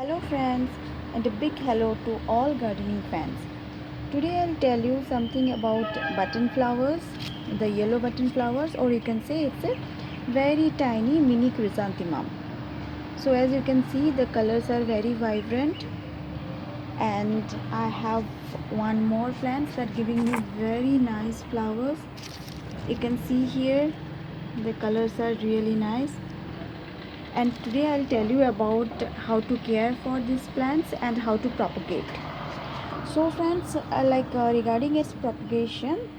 Hello friends, and a big hello to all gardening fans. Today I'll tell you something about button flowers, the yellow button flowers, or you can say it's a very tiny mini chrysanthemum. So as you can see, the colors are very vibrant, and I have one more plant that giving me very nice flowers. You can see here the colors are really nice, and today I'll tell you about how to care for these plants and how to propagate. So friends, regarding its propagation,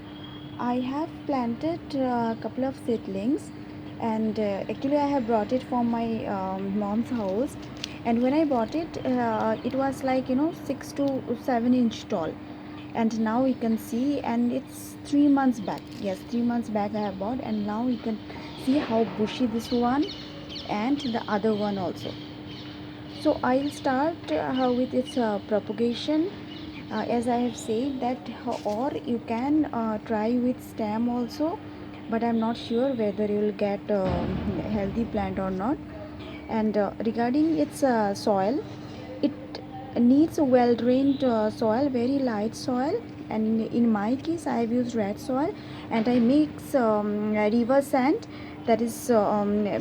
I have planted a couple of seedlings, and actually I have brought it from my mom's house. And when I bought it, it was like 6 to 7 inch tall, and now you can see, and it's 3 months back. Yes, 3 months back I have bought, and now you can see how bushy this one and the other one also. So I'll start with its propagation, as I have said that, or you can try with stem also, but I'm not sure whether you will get healthy plant or not. And regarding its soil, it needs a well drained soil, very light soil. And in my case I have used red soil, and I mix river sand. That is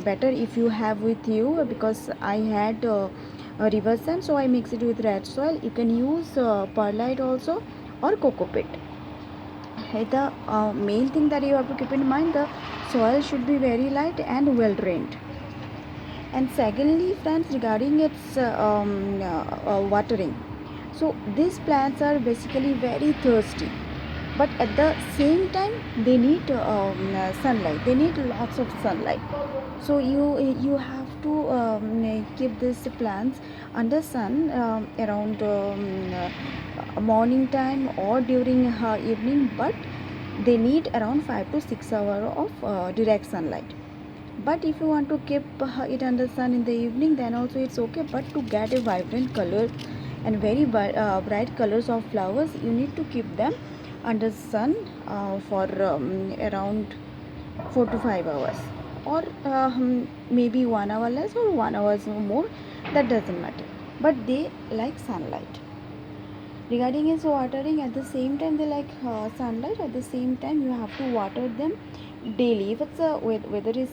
better if you have with you, because I had a river sand, so I mix it with red soil. You can use perlite also, or coco pit. The main thing that you have to keep in mind, the soil should be very light and well drained. And secondly friends, regarding its watering, so these plants are basically very thirsty, but at the same time they need sunlight. They need lots of sunlight. So you have to keep these plants under sun around morning time or during evening, but they need around 5 to 6 hours of direct sunlight. But if you want to keep it under sun in the evening, then also it's okay. But to get a vibrant color and very bright colors of flowers, you need to keep them under sun for around 4 to 5 hours, or maybe 1 hour less or 1 hour more. That doesn't matter, but they like sunlight. Regarding its watering, at the same time they like sunlight. At the same time you have to water them daily. If it's weather is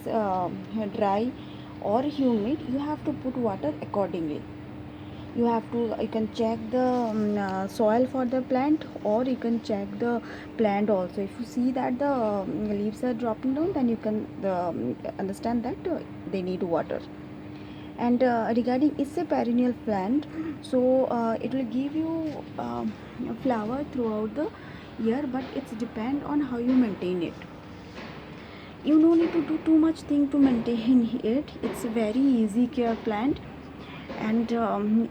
dry or humid, you have to put water accordingly. You can check the soil for the plant, or you can check the plant also. If you see that the leaves are dropping down, then you can understand that they need water. And regarding, it's a perennial plant, so it will give you a flower throughout the year, but it's depend on how you maintain it. You no need to do too much thing to maintain it. It's a very easy care plant. And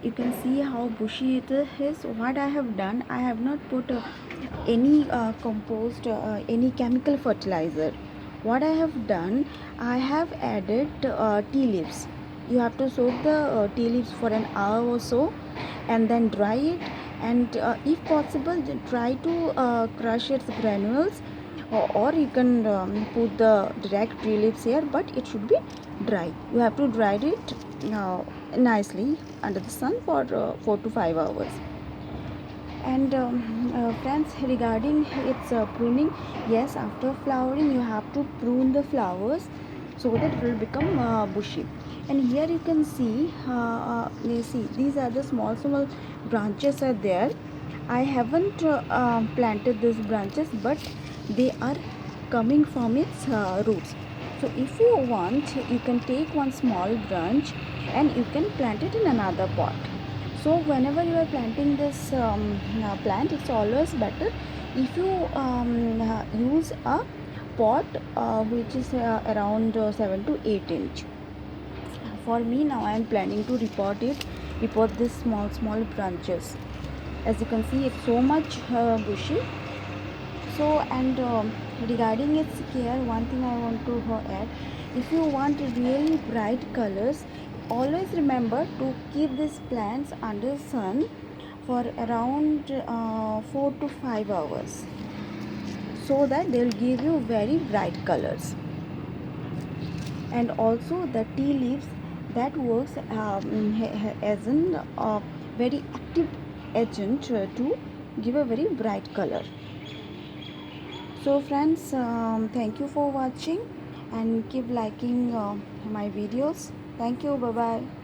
you can see how bushy it is. What I have done, I have not put any compost, any chemical fertilizer. What I have done, I have added tea leaves. You have to soak the tea leaves for an hour or so, and then dry it. And if possible, try to crush its granules, or you can put the direct tea leaves here, but it should be dry. You have to dry it nicely under the sun for 4 to 5 hours. And friends, regarding its pruning, yes, after flowering you have to prune the flowers so that it will become bushy. And here you can see, you see these are the small branches are there. I haven't planted these branches, but they are coming from its roots. So if you want, you can take one small branch and you can plant it in another pot. So whenever you are planting this plant, it's always better if you use a pot which is around 7 to 8 inch. For me, now I am planning to repot this small branches. As you can see, it's so much bushy. So, and regarding its care, one thing I want to add, if you want really bright colors, always remember to keep these plants under sun for around 4 to 5 hours, so that they will give you very bright colors. And also the tea leaves, that works as an very active agent to give a very bright color. So friends, thank you for watching and keep liking my videos. Thank you. Bye bye.